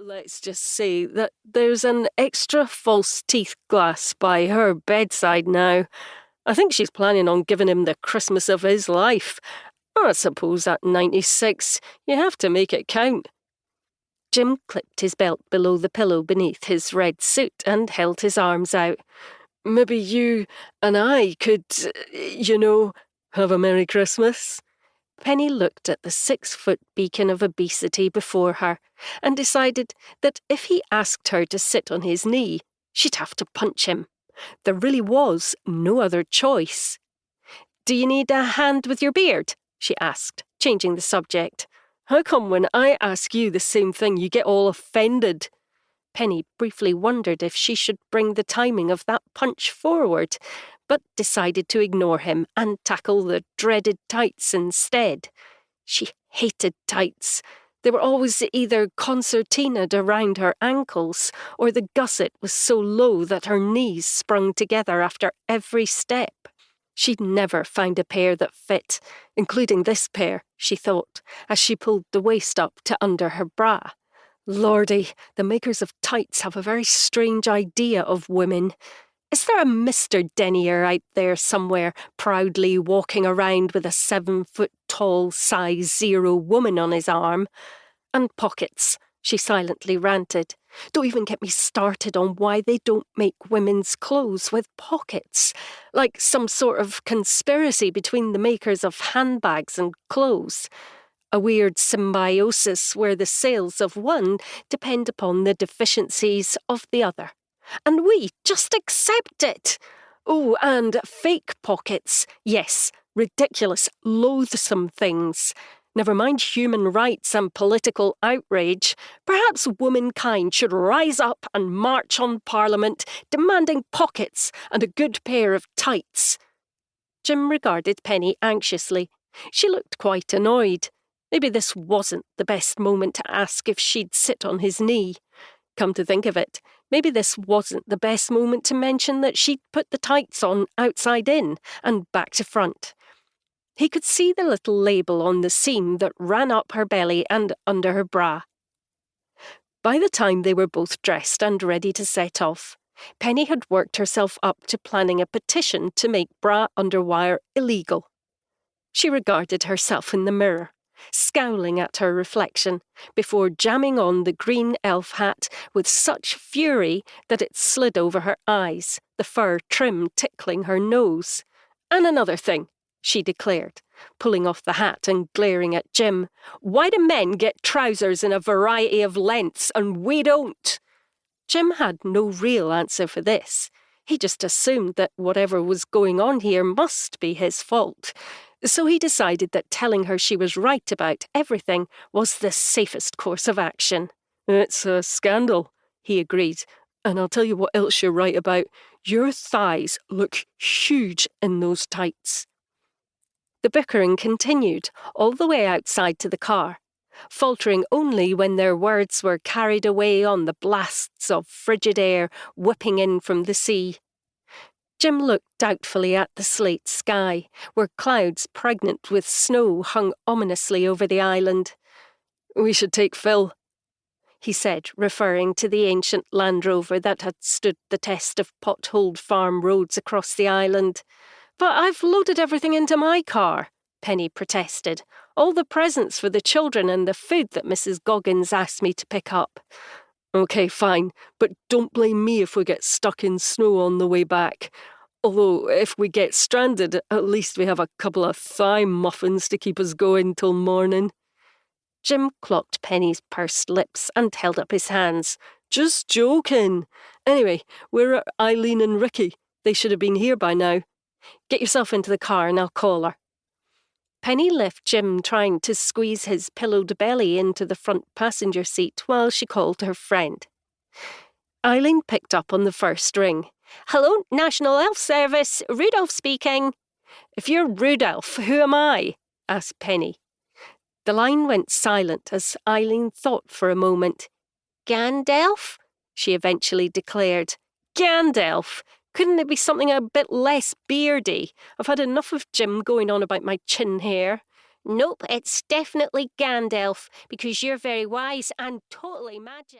let's just say that there's an extra false teeth glass by her bedside now. I think she's planning on giving him the Christmas of his life. I suppose at 96, you have to make it count. Jim clipped his belt below the pillow beneath his red suit and held his arms out. Maybe you and I could, have a Merry Christmas. Penny looked at the 6-foot beacon of obesity before her and decided that if he asked her to sit on his knee, she'd have to punch him. There really was no other choice. Do you need a hand with your beard? She asked, changing the subject. How come when I ask you the same thing you get all offended? Penny briefly wondered if she should bring the timing of that punch forward, but decided to ignore him and tackle the dreaded tights instead. She hated tights. They were always either concertinaed around her ankles, or the gusset was so low that her knees sprung together after every step. She'd never find a pair that fit, including this pair, she thought, as she pulled the waist up to under her bra. Lordy, the makers of tights have a very strange idea of women. Is there a Mr. Denier out there somewhere, proudly walking around with a 7-foot-tall size 0 woman on his arm? And pockets, she silently ranted. Don't even get me started on why they don't make women's clothes with pockets, like some sort of conspiracy between the makers of handbags and clothes. A weird symbiosis where the sales of one depend upon the deficiencies of the other. And we just accept it. Oh, and fake pockets. Yes, ridiculous, loathsome things. Never mind human rights and political outrage. Perhaps womankind should rise up and march on Parliament, demanding pockets and a good pair of tights. Jim regarded Penny anxiously. She looked quite annoyed. Maybe this wasn't the best moment to ask if she'd sit on his knee. Come to think of it, maybe this wasn't the best moment to mention that she'd put the tights on outside in and back to front. He could see the little label on the seam that ran up her belly and under her bra. By the time they were both dressed and ready to set off, Penny had worked herself up to planning a petition to make bra underwire illegal. She regarded herself in the mirror, scowling at her reflection, before jamming on the green elf hat with such fury that it slid over her eyes, the fur trim tickling her nose. And another thing, she declared, pulling off the hat and glaring at Jim. Why do men get trousers in a variety of lengths and we don't? Jim had no real answer for this. He just assumed that whatever was going on here must be his fault. So he decided that telling her she was right about everything was the safest course of action. It's a scandal, he agreed. And I'll tell you what else you're right about. Your thighs look huge in those tights. The bickering continued all the way outside to the car, faltering only when their words were carried away on the blasts of frigid air whipping in from the sea. Jim looked doubtfully at the slate sky, where clouds pregnant with snow hung ominously over the island. We should take Phil, he said, referring to the ancient Land Rover that had stood the test of potholed farm roads across the island. But I've loaded everything into my car, Penny protested. All the presents for the children and the food that Mrs. Goggins asked me to pick up. OK, fine, but don't blame me if we get stuck in snow on the way back. Although, if we get stranded, at least we have a couple of thigh muffins to keep us going till morning. Jim clocked Penny's pursed lips and held up his hands. Just joking. Anyway, where are Eileen and Ricky? They should have been here by now. Get yourself into the car and I'll call her. Penny left Jim trying to squeeze his pillowed belly into the front passenger seat while she called her friend. Eileen picked up on the first ring. Hello, National Elf Service, Rudolph speaking. If you're Rudolph, who am I? Asked Penny. The line went silent as Eileen thought for a moment. Gandalf? She eventually declared. Gandalf? Couldn't it be something a bit less beardy? I've had enough of Jim going on about my chin hair. Nope, it's definitely Gandalf, because you're very wise and totally magic.